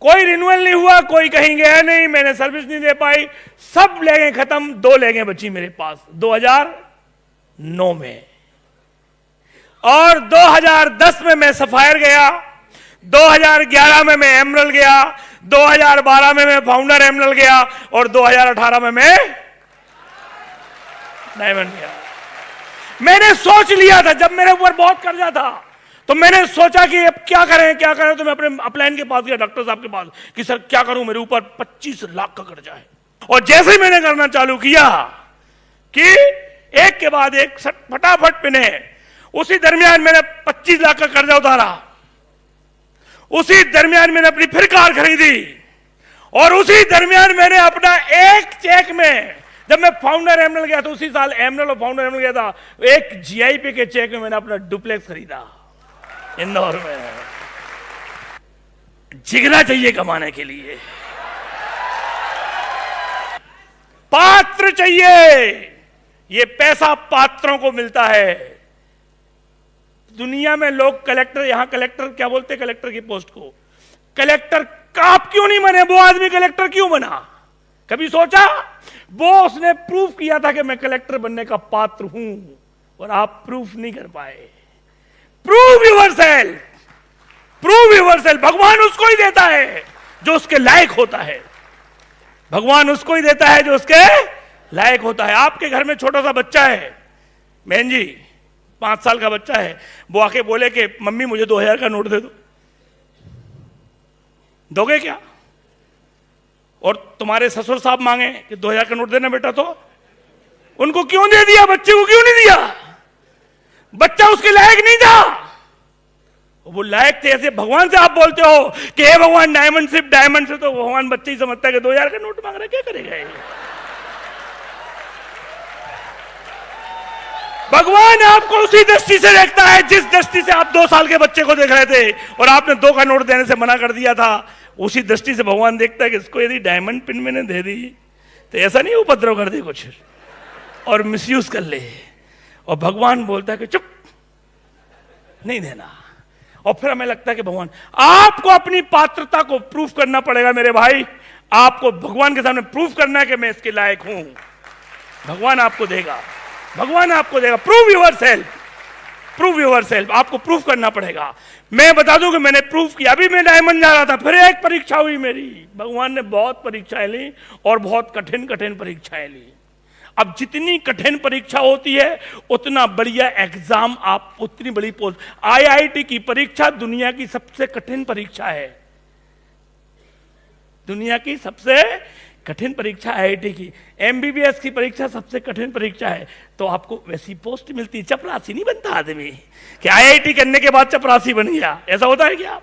कोई रिन्यूअल नहीं हुआ, कोई कहीं गया नहीं, मैंने सर्विस नहीं दे पाई, सब लेगें खत्म। 2 लेगें बची मेरे पास 2009 में, और 2010 में मैं सफायर गया, 2011 में मैं एमरल्ड गया, 2012 में मैं फाउंडर एमरल्ड गया, और 2018 में मैं डायमंड गया। मैंने सोच लिया था, जब मेरे ऊपर बहुत कर्जा था तो मैंने सोचा कि अब क्या करें क्या करें, तो मैं अपने अपलाइन के पास गया, डॉक्टर साहब के पास, कि सर क्या करूं, मेरे ऊपर 25 लाख का कर्जा है। और जैसे ही मैंने करना चालू किया कि एक के बाद एक फटाफट पिने, उसी दरमियान मैंने 25 लाख का कर्जा उतारा, उसी दरमियान मैंने अपनी फिर कार खरीदी, और उसी दरमियान मैंने अपना एक चेक में, जब मैं फाउंडर एमरल्ड गया तो उसी साल एमरल्ड और फाउंडर एमरल्ड गया था, एक GIP के चेक में मैंने अपना डुप्लेक्स खरीदा इंदौर में। जिगरा चाहिए कमाने के लिए, पात्र चाहिए, ये पैसा पात्रों को मिलता है। दुनिया में लोग कलेक्टर, यहां कलेक्टर क्या बोलते, कलेक्टर की पोस्ट को, कलेक्टर आप क्यों नहीं बने, वो आदमी कलेक्टर क्यों बना, कभी सोचा? वो उसने प्रूफ किया था कि मैं कलेक्टर बनने का पात्र हूं, और आप प्रूफ नहीं कर पाए। Prove yourself, prove yourself. भगवान उसको ही देता है जो उसके लायक होता है, भगवान उसको ही देता है जो उसके लायक होता है। आपके घर में छोटा सा बच्चा है, बहन जी 5 साल का बच्चा है, वो आके बोले कि मम्मी मुझे 2000 का नोट दे दो, दोगे क्या? और तुम्हारे ससुर साहब मांगे कि 2000 का नोट देना बेटा, तो उनको क्यों दे दिया, बच्चे को क्यों नहीं दिया? बच्चा उसके लायक नहीं था, वो लायक थे। ऐसे भगवान से आप बोलते हो कि हे भगवान डायमंड से, तो भगवान बच्चे ही समझता है कि 2000 का नोट मांग रहा है, क्या करेगा ये? भगवान आपको उसी दृष्टि से देखता है जिस दृष्टि से आप 2 साल के बच्चे को देख रहे थे और आपने 2 का नोट देने से मना कर दिया था। उसी दृष्टि से भगवान देखता है कि इसको यदि डायमंड पिन मैंने दे दी तो ऐसा नहीं उपद्रव कर दे कुछ और मिसयूज कर ले। और भगवान बोलता है कि चुप, नहीं देना। और फिर हमें लगता है कि भगवान, आपको अपनी पात्रता को प्रूफ करना पड़ेगा मेरे भाई। आपको भगवान के सामने प्रूफ करना है कि मैं इसके लायक हूं। भगवान आपको देगा, भगवान आपको देगा। Prove yourself, prove your self, आपको प्रूफ करना पड़ेगा। मैं बता दूं कि मैंने प्रूफ किया। अभी मैं डायमंड जा रहा था, फिर एक परीक्षा हुई मेरी। भगवान ने बहुत परीक्षाएं ली और बहुत कठिन कठिन परीक्षाएं ली। अब जितनी कठिन परीक्षा होती है उतना बढ़िया एग्जाम, आप उतनी बड़ी पोस्ट। आईआईटी की परीक्षा दुनिया की सबसे कठिन परीक्षा है, दुनिया की सबसे कठिन परीक्षा आईआईटी की। एमबीबीएस की परीक्षा सबसे कठिन परीक्षा है, तो आपको वैसी पोस्ट मिलती है। चपरासी नहीं बनता आदमी कि आईआईटी करने के बाद चपरासी बन गया, ऐसा होता है क्या?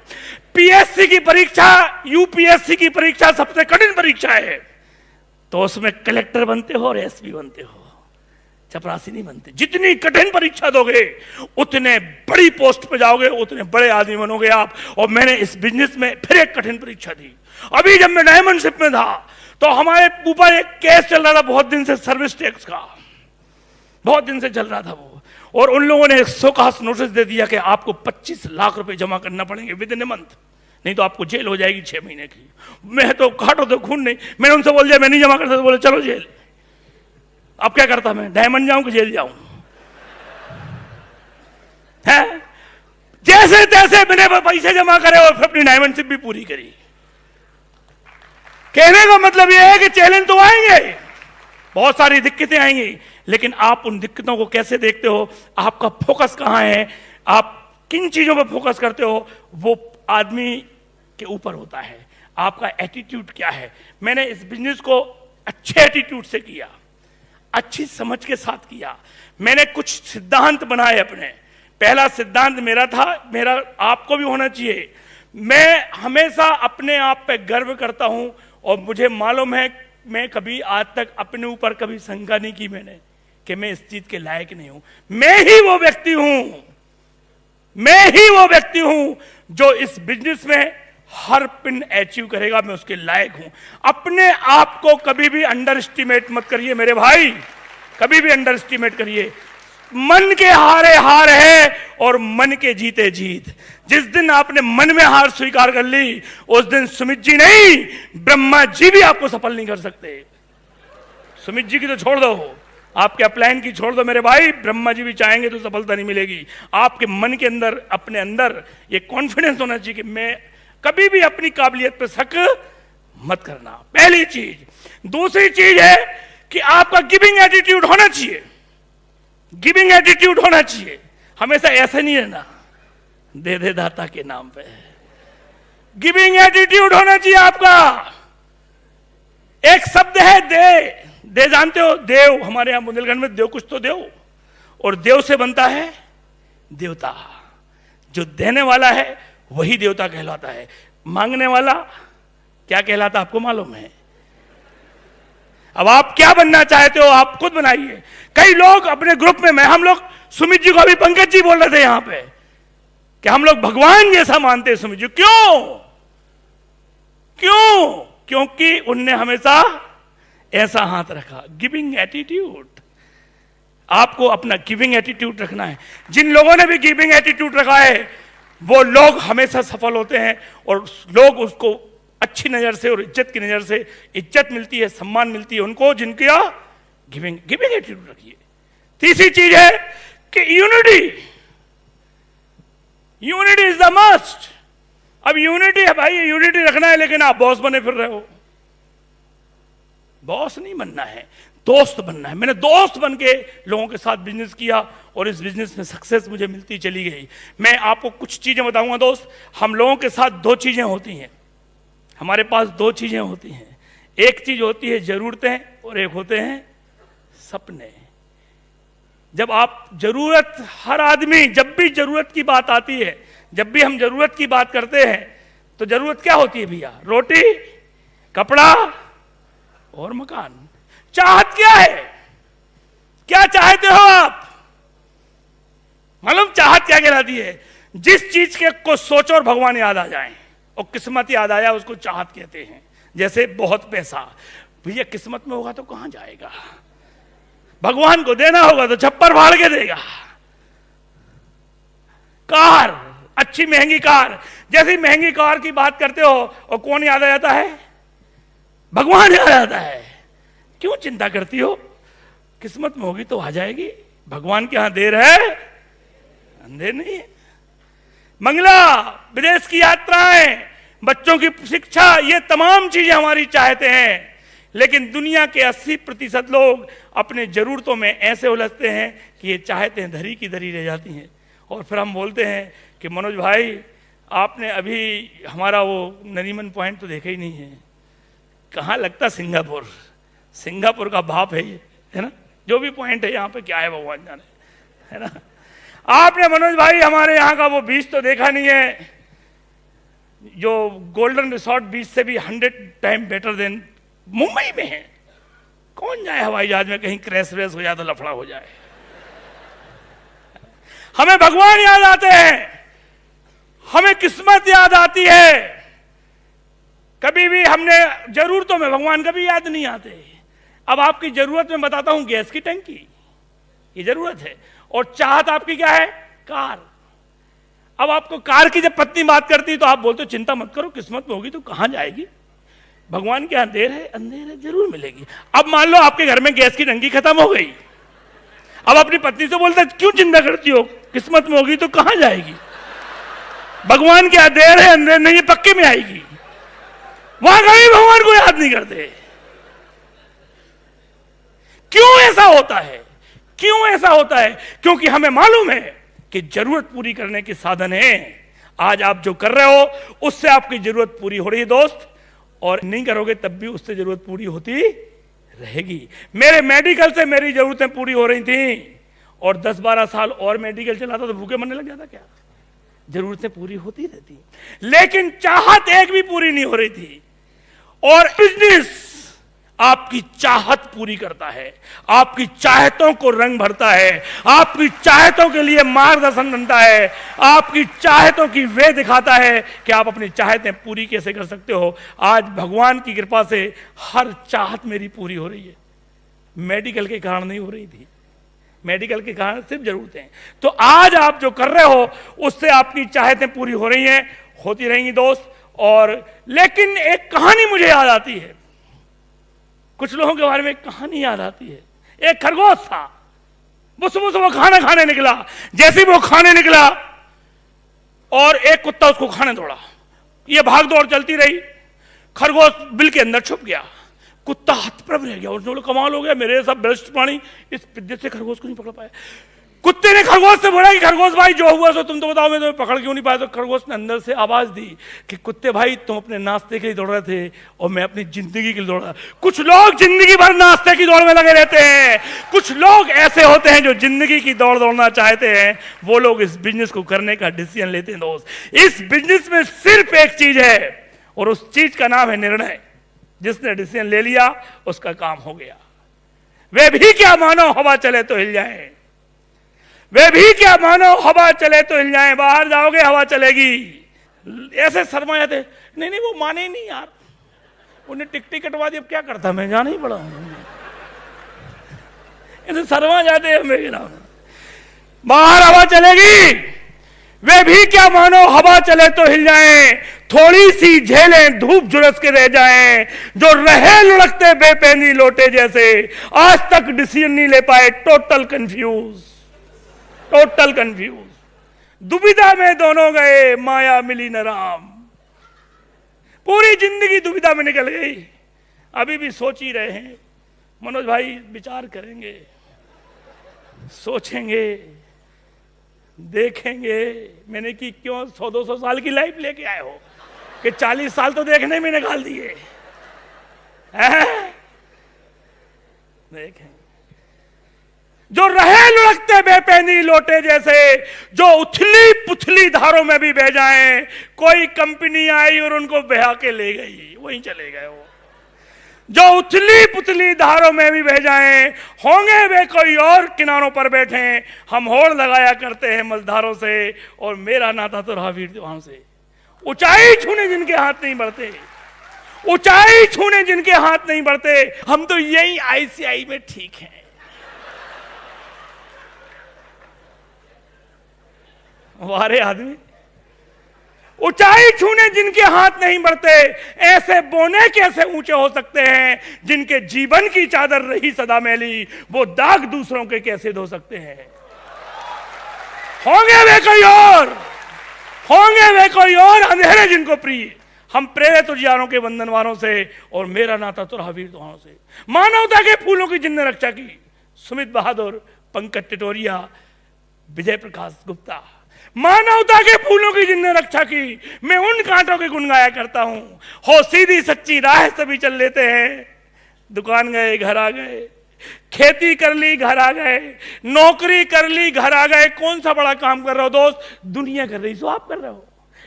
पीएससी की परीक्षा, यूपीएससी की परीक्षा सबसे कठिन परीक्षा है, तो उसमें कलेक्टर बनते हो और एसपी बनते हो, चपरासी नहीं बनते। जितनी कठिन परीक्षा दोगे उतने बड़ी पोस्ट पे जाओगे, उतने बड़े आदमी बनोगे आप। और मैंने इस बिजनेस में फिर एक कठिन परीक्षा दी। अभी जब मैं डायमंडशिप में था तो हमारे ऊपर एक केस चल रहा था बहुत दिन से, सर्विस टैक्स का, बहुत दिन से चल रहा था वो। और उन लोगों ने एक शोकास नोटिस दे दिया कि आपको 25 लाख रुपए जमा करना पड़ेंगे विद इन ए मंथ, नहीं तो आपको जेल हो जाएगी 6 महीने की। मैं तो काटो तो खून नहीं, मैंने उनसे बोल दिया मैं नहीं जमा करता, तो बोले चलो जेल। अब क्या करता मैं, डायमंड जाऊं कि जेल जाऊं? है जैसे तैसे मैंने पैसे जमा करे और फिर अपनी डायमंडशिप भी पूरी करी। कहने का मतलब यह है कि चैलेंज तो आएंगे, बहुत सारी दिक्कतें आएंगी, लेकिन आप उन दिक्कतों को कैसे देखते हो, आपका फोकस कहां है, आप किन चीजों पर फोकस करते हो, वो आदमी के ऊपर होता है। आपका एटीट्यूड क्या है। मैंने इस बिजनेस को अच्छे एटीट्यूड से किया, अच्छी समझ के साथ किया। मैंने कुछ सिद्धांत बनाए अपने। पहला सिद्धांत मेरा था, मेरा आपको भी होना चाहिए, मैं हमेशा अपने आप पे गर्व करता हूं और मुझे मालूम है मैं कभी आज तक अपने ऊपर कभी शंका नहीं की मैंने कि मैं इस चीज के लायक नहीं हूं। मैं ही वो व्यक्ति हूं, मैं ही वो व्यक्ति हूं जो इस बिजनेस में हर पिन अचीव करेगा, मैं उसके लायक हूं। अपने आप को कभी भी अंडर एस्टिमेट मत करिए मेरे भाई, कभी भी अंडर एस्टिमेट करिए। मन के हारे हार है और मन के जीते जीत। जिस दिन आपने मन में हार स्वीकार कर ली उस दिन सुमित जी नहीं, ब्रह्मा जी भी आपको सफल नहीं कर सकते। सुमित जी की तो छोड़ दो, आपके अपलाइन की छोड़ दो मेरे भाई, ब्रह्मा जी भी चाहेंगे तो सफलता नहीं मिलेगी। आपके मन के अंदर, अपने अंदर ये कॉन्फिडेंस होना चाहिए कि मैं कभी भी अपनी काबिलियत पर शक मत करना, पहली चीज। दूसरी चीज है कि आपका गिविंग एटीट्यूड होना चाहिए, गिविंग एटीट्यूड होना चाहिए। हमेशा ऐसा नहीं रहना दे दे दाता के नाम पे, गिविंग एटीट्यूड होना चाहिए आपका। एक शब्द है दे, दे जानते हो, देव। हमारे यहां बुंदेलखंड में देव कुछ तो देव, और देव से बनता है देवता। जो देने वाला है वही देवता कहलाता है, मांगने वाला क्या कहलाता आपको मालूम है? अब आप क्या बनना चाहते हो आप खुद बनाइए। कई लोग अपने ग्रुप में, हम लोग सुमित जी को, अभी पंकज जी बोल रहे थे यहां पे कि हम लोग भगवान जैसा मानते हैं सुमित जी। क्यों? क्यों? क्योंकि उनने हमेशा ऐसा हाथ रखा, गिविंग एटीट्यूड। आपको अपना गिविंग एटीट्यूड रखना है। जिन लोगों ने भी गिविंग एटीट्यूड रखा है वो लोग हमेशा सफल होते हैं और लोग उसको अच्छी नजर से और इज्जत की नजर से इज्जत मिलती है, सम्मान मिलती है उनको जिनका गिविंग एटीट्यूड रखिए। तीसरी चीज है कि unity, unity is the must. अब यूनिटी है भाई, यूनिटी रखना है, लेकिन आप बॉस बने फिर रहे हो। बॉस नहीं बनना है, दोस्त बनना है। मैंने दोस्त बन के लोगों के साथ बिजनेस किया और इस बिजनेस में सक्सेस मुझे मिलती चली गई। मैं आपको कुछ चीजें बताऊंगा दोस्त। हम लोगों के साथ दो चीजें होती हैं, हमारे पास दो चीजें होती हैं। एक चीज होती है जरूरतें और एक होते हैं सपने। जब आप जरूरत, हर आदमी जब भी जरूरत की बात आती है, जब भी हम जरूरत की बात करते हैं तो जरूरत क्या होती है भैया? रोटी, कपड़ा और मकान। चाहत क्या है? क्या चाहते हो आप? मालूम चाहत क्या कहलाती है? जिस चीज के को सोचो और भगवान याद आ जाए और किस्मत याद आया उसको चाहत कहते हैं। जैसे बहुत पैसा, भैया किस्मत में होगा तो कहां जाएगा? भगवान को देना होगा तो छप्पर फाड़ के देगा। कार, अच्छी महंगी कार, जैसी महंगी कार की बात करते हो और कौन याद आ जाता है? भगवान याद आता है। क्यों चिंता करती हो? किस्मत में होगी तो आ जाएगी। भगवान के यहां देर है अंधे नहीं है। मंगला, विदेश की यात्राएं, बच्चों की शिक्षा, ये तमाम चीजें हमारी चाहते हैं। लेकिन दुनिया के 80% लोग अपने जरूरतों में ऐसे उलझते हैं कि ये चाहते हैं धरी की धरी रह जाती हैं। और फिर हम बोलते हैं कि मनोज भाई, आपने अभी हमारा वो नरीमन पॉइंट तो देखा ही नहीं है। कहाँ लगता सिंगापुर, सिंगापुर का भाप है ये, है ना। जो भी पॉइंट है यहाँ पे क्या है भगवान जाने, है ना। आपने मनोज भाई हमारे यहाँ का वो बीच तो देखा नहीं है, जो गोल्डन रिसोर्ट बीच से भी 100 टाइम बेटर देन मुंबई में है। कौन जाए हवाई जहाज में, कहीं क्रैश व्रेश हो जाए तो लफड़ा हो जाए। हमें भगवान याद आते हैं, हमें किस्मत याद आती है। कभी भी हमने जरूरतों में भगवान कभी याद नहीं आते। अब आपकी जरूरत में बताता हूं, गैस की टंकी, ये जरूरत है। और चाहत आपकी क्या है? कार। अब आपको कार की जब पत्नी बात करती तो आप बोलते हो चिंता मत करो, किस्मत में होगी तो कहां जाएगी, भगवान के यहां देर है अंधेर है जरूर मिलेगी। अब मान लो आपके घर में गैस की टंकी खत्म हो गई, अब अपनी पत्नी से बोलते क्यों चिंता करती हो, किस्मत में होगी तो कहां जाएगी, भगवान के यहां देर है अंधेर नहीं, पक्के में आएगी। वहां कभी भगवान को याद नहीं करते। क्यों ऐसा होता है? क्यों ऐसा होता है? क्योंकि हमें मालूम है कि जरूरत पूरी करने के साधन है। आज आप जो कर रहे हो उससे आपकी जरूरत पूरी हो रही है दोस्त, और नहीं करोगे तब भी उससे जरूरत पूरी होती रहेगी। मेरे मेडिकल से मेरी जरूरतें पूरी हो रही थी, और 10-12 साल और मेडिकल चलाता तो भूखे मरने लग जाता क्या? जरूरतें पूरी होती रहती, लेकिन चाहत एक भी पूरी नहीं हो रही थी। और बिजनेस आपकी चाहत पूरी करता है, आपकी चाहतों को रंग भरता है, आपकी चाहतों के लिए मार्गदर्शन बनता है, आपकी चाहतों की वे दिखाता है कि आप अपनी चाहतें पूरी कैसे कर सकते हो। आज भगवान की कृपा से हर चाहत मेरी पूरी हो रही है। मेडिकल के कारण नहीं हो रही थी, मेडिकल के कारण सिर्फ जरूरतें। तो आज आप जो कर रहे हो उससे आपकी चाहतें पूरी हो रही हैं, होती रहेंगी दोस्त। और लेकिन एक कहानी मुझे याद आती है, कुछ लोगों के बारे में एक कहानी याद आती है। एक खरगोश था, वो सुबह सुबह खाना खाने निकला। जैसे ही वो खाने निकला और एक कुत्ता उसको खाने दौड़ा, ये भाग दौड़ चलती रही। खरगोश बिल के अंदर छुप गया, कुत्ता हतप्रभ रह गया। उसने बोला कमाल हो गया, मेरे सब बलिष्ठ प्राणी इस विद्युत से खरगोश को नहीं पकड़ पाया। कुत्ते ने खरगोश से बोला कि खरगोश भाई जो हुआ सो तुम तो बताओ, मैं तुम्हें पकड़ क्यों नहीं पाया। तो खरगोश ने अंदर से आवाज दी कि कुत्ते भाई तुम अपने नाश्ते के लिए दौड़ रहे थे और मैं अपनी जिंदगी के लिए दौड़ रहा। कुछ लोग जिंदगी भर नाश्ते की दौड़ में लगे रहते हैं, कुछ लोग ऐसे होते हैं जो जिंदगी की दौड़ दौड़ना चाहते हैं। वो लोग इस बिजनेस को करने का डिसीजन लेते हैं दोस्त। इस बिजनेस में सिर्फ एक चीज है, और उस चीज का नाम है निर्णय। जिसने डिसीजन ले लिया उसका काम हो गया। वे भी क्या मानो हवा चले तो हिल जाए, वे भी क्या मानो हवा चले तो हिल जाए। बाहर जाओगे हवा चलेगी। ऐसे शर्मा जाते, नहीं नहीं वो माने ही नहीं यार, उन्हें टिकट कटवा दी, अब क्या करता मैं जाना ही पड़ा। ऐसे शर्मा जाते हैं मेरे नाम, बाहर हवा चलेगी। वे भी क्या मानो हवा चले तो हिल जाएं, थोड़ी सी झेलें धूप झुलस के रह जाएं, जो रहे लुढ़कते बेपैनी लोटे जैसे, आज तक डिसीजन नहीं ले पाए, टोटल कंफ्यूज, टोटल कंफ्यूज। दुविधा में दोनों गए, माया मिली न राम। पूरी जिंदगी दुविधा में निकल गई। अभी भी सोच ही रहे हैं। मनोज भाई विचार करेंगे, सोचेंगे, देखेंगे। मैंने कि क्यों 100-200 साल की लाइफ लेके आए हो कि 40 साल तो देखने में निकाल दिए। देखें, जो रहे लुढ़कते बेपैनी लोटे जैसे, जो उथली पुथली धारों में भी बह जाएं। कोई कंपनी आई और उनको बहा के ले गई, वहीं चले गए वो। जो उथली पुथली धारों में भी बह जाएं, होंगे वे कोई और किनारों पर बैठे। हम होड़ लगाया करते हैं मझधारों से, और मेरा नाता तो रहा वीर जवान से। ऊंचाई छूने जिनके हाथ नहीं बढ़ते, ऊंचाई छूने जिनके हाथ नहीं बढ़ते, हम तो यही आईसीआई में ठीक हैं। वारे आदमी, ऊंचाई छूने जिनके हाथ नहीं बढ़ते, ऐसे बोने कैसे ऊंचे हो सकते हैं। जिनके जीवन की चादर रही सदा मैली, वो दाग दूसरों के कैसे धो सकते हैं। होंगे वे कोई और, होंगे वे कोई और, अंधेरे जिनको प्रिय। हम प्रेरित उजियारों के वंदनवारों से और मेरा नाता तो रहा वीर दुआओं से। मानवता के फूलों की जिनने रक्षा की, सुमित बहादुर, पंकज टिटोरिया, विजय प्रकाश गुप्ता। मानवता के फूलों की जिनने रक्षा की, मैं उन कांटों के गुन गाया करता हूं। हो सीधी सच्ची राह सभी चल लेते हैं, दुकान गए घर आ गए, खेती कर ली घर आ गए, नौकरी कर ली घर आ गए। कौन सा बड़ा काम कर रहे हो दोस्त? दुनिया कर रही, सो आप कर रहे हो।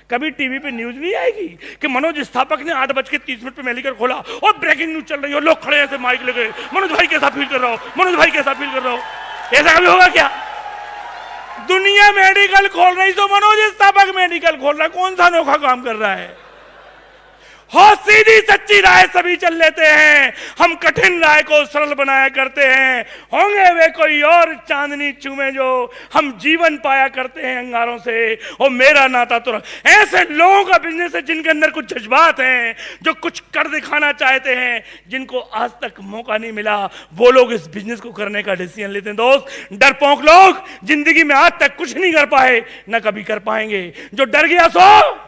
कभी टीवी पे न्यूज नहीं आएगी कि मनोज स्थापक ने 8:30 पे मेलिकर खोला और ब्रेकिंग न्यूज चल रही हो, लोग खड़े ऐसे माइक लगे, मनोज भाई कैसा फील कर रहा हो, मनोज भाई कैसा फील कर रहा हो? ऐसा कभी होगा क्या? दुनिया मेडिकल खोल रही तो मनोज स्थापक मेडिकल खोल रहा है। कौन सा अनोखा काम कर रहा है? हो सीधी सच्ची राह सभी चल लेते हैं, हम कठिन राह को सरल बनाया करते हैं। होंगे वे कोई और, चांदनी चूमे जो, हम जीवन पाया करते हैं अंगारों से। और मेरा नाता तो ऐसे लोगों का बिजनेस है जिनके अंदर कुछ जज्बात हैं, जो कुछ कर दिखाना चाहते हैं, जिनको आज तक मौका नहीं मिला, वो लोग इस बिजनेस को करने का डिसीजन लेते हैं। दोस्त, डरपोक लोग जिंदगी में आज तक कुछ नहीं कर पाए, ना कभी कर पाएंगे। जो डर गया सो